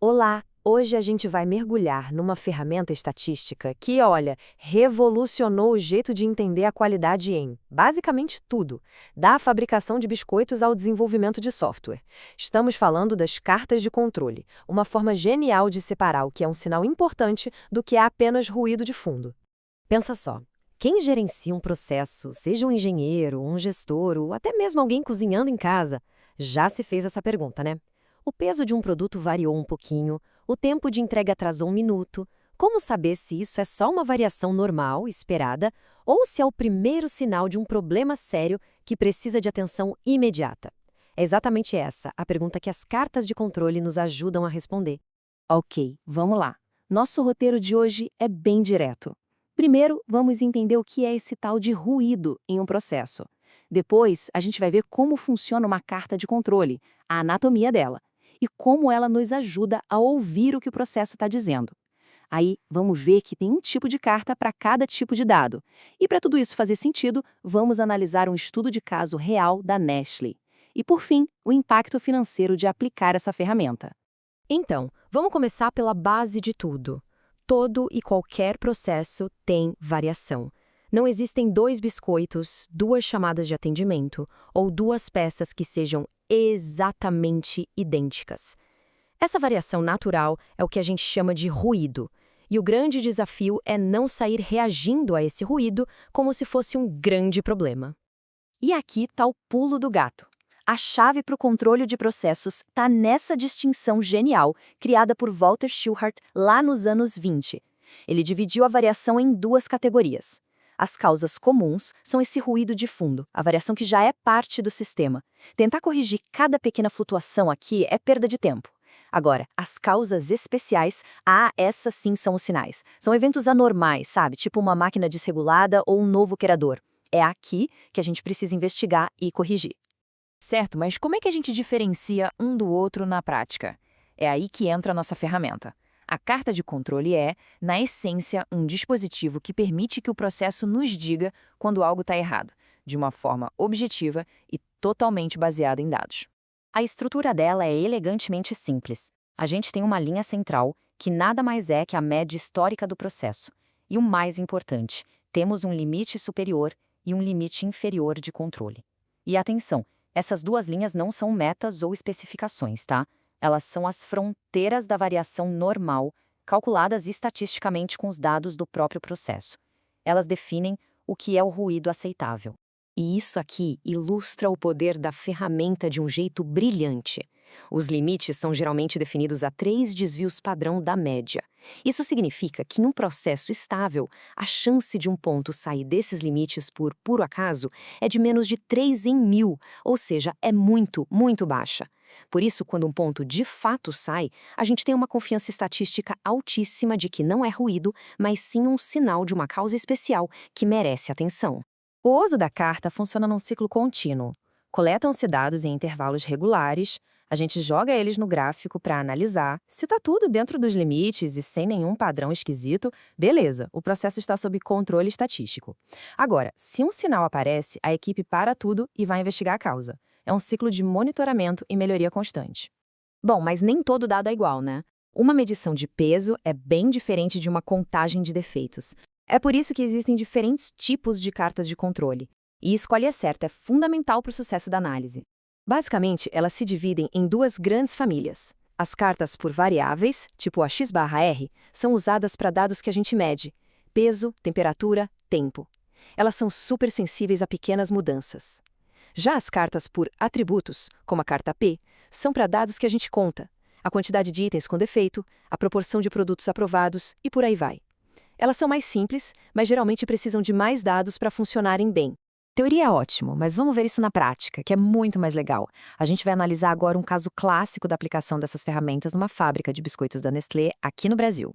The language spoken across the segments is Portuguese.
Olá! Hoje a gente vai mergulhar numa ferramenta estatística que, olha, revolucionou o jeito de entender a qualidade em, basicamente, tudo, da fabricação de biscoitos ao desenvolvimento de software. Estamos falando das cartas de controle, uma forma genial de separar o que é um sinal importante do que é apenas ruído de fundo. Pensa só. Quem gerencia um processo, seja um engenheiro, um gestor ou até mesmo alguém cozinhando em casa, já se fez essa pergunta, né? O peso de um produto variou um pouquinho, o tempo de entrega atrasou um minuto. Como saber se isso é só uma variação normal, esperada, ou se é o primeiro sinal de um problema sério que precisa de atenção imediata? É exatamente essa a pergunta que as cartas de controle nos ajudam a responder. Ok, vamos lá. Nosso roteiro de hoje é bem direto. Primeiro, vamos entender o que é esse tal de ruído em um processo. Depois, a gente vai ver como funciona uma carta de controle, a anatomia dela, e como ela nos ajuda a ouvir o que o processo está dizendo. Aí, vamos ver que tem um tipo de carta para cada tipo de dado. E para tudo isso fazer sentido, vamos analisar um estudo de caso real da Nestlé. E, por fim, o impacto financeiro de aplicar essa ferramenta. Então, vamos começar pela base de tudo. Todo e qualquer processo tem variação. Não existem dois biscoitos, duas chamadas de atendimento ou duas peças que sejam exatamente idênticas. Essa variação natural é o que a gente chama de ruído. E o grande desafio é não sair reagindo a esse ruído como se fosse um grande problema. E aqui está o pulo do gato. A chave para o controle de processos está nessa distinção genial criada por Walter Shillhart lá nos anos 20. Ele dividiu a variação em duas categorias. As causas comuns são esse ruído de fundo, a variação que já é parte do sistema. Tentar corrigir cada pequena flutuação aqui é perda de tempo. Agora, as causas especiais, essas sim são os sinais. São eventos anormais, sabe? Tipo uma máquina desregulada ou um novo querador. É aqui que a gente precisa investigar e corrigir. Certo, mas como é que a gente diferencia um do outro na prática? É aí que entra a nossa ferramenta. A carta de controle é, na essência, um dispositivo que permite que o processo nos diga quando algo está errado, de uma forma objetiva e totalmente baseada em dados. A estrutura dela é elegantemente simples. A gente tem uma linha central, que nada mais é que a média histórica do processo. E o mais importante, temos um limite superior e um limite inferior de controle. E atenção, essas duas linhas não são metas ou especificações, tá? Elas são as fronteiras da variação normal, calculadas estatisticamente com os dados do próprio processo. Elas definem o que é o ruído aceitável. E isso aqui ilustra o poder da ferramenta de um jeito brilhante. Os limites são geralmente definidos a 3 desvios padrão da média. Isso significa que em um processo estável, a chance de um ponto sair desses limites por puro acaso é de menos de 3 em 1000, ou seja, é muito, muito baixa. Por isso, quando um ponto de fato sai, a gente tem uma confiança estatística altíssima de que não é ruído, mas sim um sinal de uma causa especial que merece atenção. O uso da carta funciona num ciclo contínuo. Coletam-se dados em intervalos regulares, a gente joga eles no gráfico para analisar. Se está tudo dentro dos limites e sem nenhum padrão esquisito, beleza, o processo está sob controle estatístico. Agora, se um sinal aparece, a equipe para tudo e vai investigar a causa. É um ciclo de monitoramento e melhoria constante. Bom, mas nem todo dado é igual, né? Uma medição de peso é bem diferente de uma contagem de defeitos. É por isso que existem diferentes tipos de cartas de controle. E escolher a certa é fundamental para o sucesso da análise. Basicamente, elas se dividem em duas grandes famílias. As cartas por variáveis, tipo a x/r, são usadas para dados que a gente mede: peso, temperatura, tempo. Elas são super sensíveis a pequenas mudanças. Já as cartas por atributos, como a carta P, são para dados que a gente conta: a quantidade de itens com defeito, a proporção de produtos aprovados e por aí vai. Elas são mais simples, mas geralmente precisam de mais dados para funcionarem bem. Teoria é ótimo, mas vamos ver isso na prática, que é muito mais legal. A gente vai analisar agora um caso clássico da aplicação dessas ferramentas numa fábrica de biscoitos da Nestlé aqui no Brasil.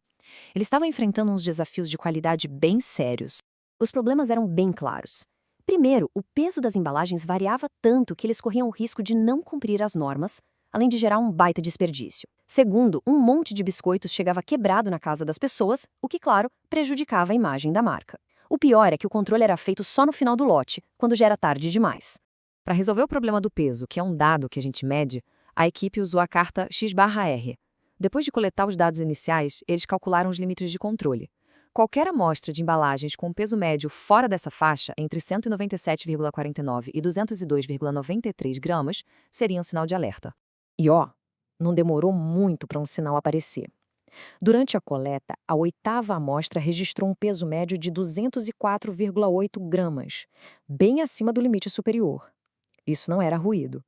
Eles estavam enfrentando uns desafios de qualidade bem sérios. Os problemas eram bem claros. Primeiro, o peso das embalagens variava tanto que eles corriam o risco de não cumprir as normas, além de gerar um baita desperdício. Segundo, um monte de biscoitos chegava quebrado na casa das pessoas, o que, claro, prejudicava a imagem da marca. O pior é que o controle era feito só no final do lote, quando já era tarde demais. Para resolver o problema do peso, que é um dado que a gente mede, a equipe usou a carta x/r. Depois de coletar os dados iniciais, eles calcularam os limites de controle. Qualquer amostra de embalagens com peso médio fora dessa faixa, entre 197,49 e 202,93 gramas, seria um sinal de alerta. E não demorou muito para um sinal aparecer. Durante a coleta, a 8ª amostra registrou um peso médio de 204,8 gramas, bem acima do limite superior. Isso não era ruído.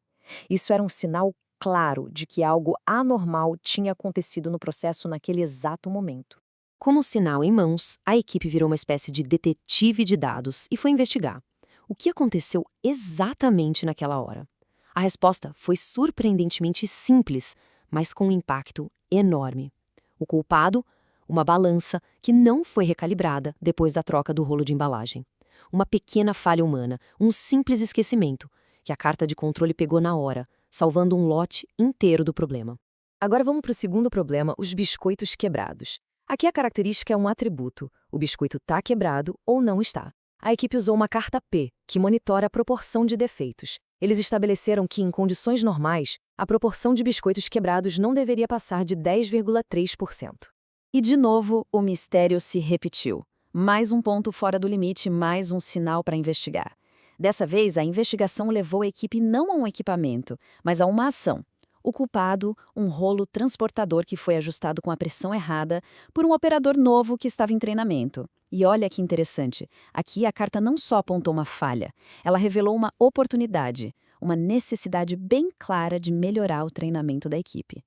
Isso era um sinal claro de que algo anormal tinha acontecido no processo naquele exato momento. Com o sinal em mãos, a equipe virou uma espécie de detetive de dados e foi investigar. O que aconteceu exatamente naquela hora? A resposta foi surpreendentemente simples, mas com um impacto enorme. O culpado? Uma balança que não foi recalibrada depois da troca do rolo de embalagem. Uma pequena falha humana, um simples esquecimento, que a carta de controle pegou na hora, salvando um lote inteiro do problema. Agora vamos para o segundo problema, os biscoitos quebrados. Aqui a característica é um atributo. O biscoito está quebrado ou não está. A equipe usou uma carta P, que monitora a proporção de defeitos. Eles estabeleceram que, em condições normais, a proporção de biscoitos quebrados não deveria passar de 10,3%. E, de novo, o mistério se repetiu. Mais um ponto fora do limite, mais um sinal para investigar. Dessa vez, a investigação levou a equipe não a um equipamento, mas a uma ação. O culpado, um rolo transportador que foi ajustado com a pressão errada por um operador novo que estava em treinamento. E olha que interessante, aqui a carta não só apontou uma falha, ela revelou uma oportunidade, uma necessidade bem clara de melhorar o treinamento da equipe.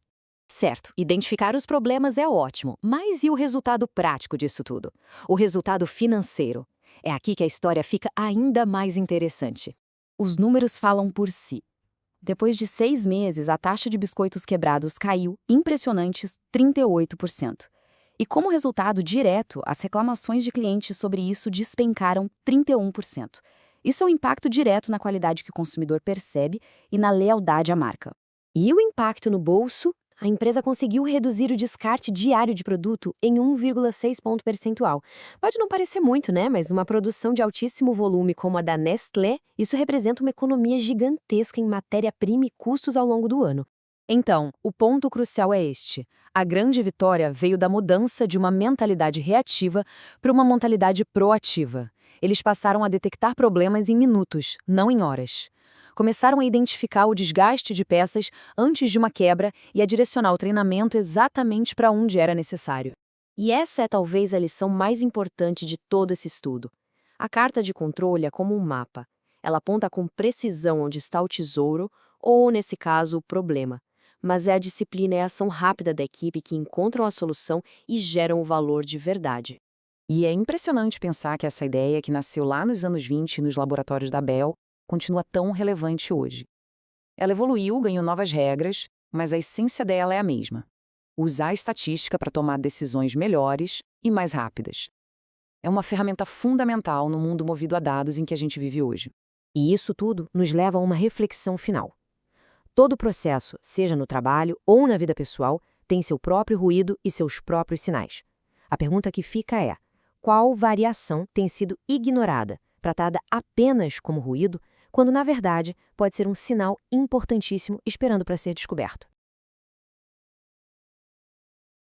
Certo, identificar os problemas é ótimo, mas e o resultado prático disso tudo? O resultado financeiro. É aqui que a história fica ainda mais interessante. Os números falam por si. Depois de 6 meses, a taxa de biscoitos quebrados caiu impressionantes 38%. E como resultado direto, as reclamações de clientes sobre isso despencaram 31%. Isso é um impacto direto na qualidade que o consumidor percebe e na lealdade à marca. E o impacto no bolso? A empresa conseguiu reduzir o descarte diário de produto em 1,6 ponto percentual. Pode não parecer muito, né? Mas uma produção de altíssimo volume como a da Nestlé, isso representa uma economia gigantesca em matéria-prima e custos ao longo do ano. Então, o ponto crucial é este. A grande vitória veio da mudança de uma mentalidade reativa para uma mentalidade proativa. Eles passaram a detectar problemas em minutos, não em horas. Começaram a identificar o desgaste de peças antes de uma quebra e a direcionar o treinamento exatamente para onde era necessário. E essa é talvez a lição mais importante de todo esse estudo. A carta de controle é como um mapa. Ela aponta com precisão onde está o tesouro, ou, nesse caso, o problema. Mas é a disciplina e a ação rápida da equipe que encontram a solução e geram o valor de verdade. E é impressionante pensar que essa ideia, que nasceu lá nos anos 20 nos laboratórios da Bell, continua tão relevante hoje. Ela evoluiu, ganhou novas regras, mas a essência dela é a mesma. Usar a estatística para tomar decisões melhores e mais rápidas. É uma ferramenta fundamental no mundo movido a dados em que a gente vive hoje. E isso tudo nos leva a uma reflexão final. Todo processo, seja no trabalho ou na vida pessoal, tem seu próprio ruído e seus próprios sinais. A pergunta que fica é: qual variação tem sido ignorada, tratada apenas como ruído, quando na verdade pode ser um sinal importantíssimo esperando para ser descoberto?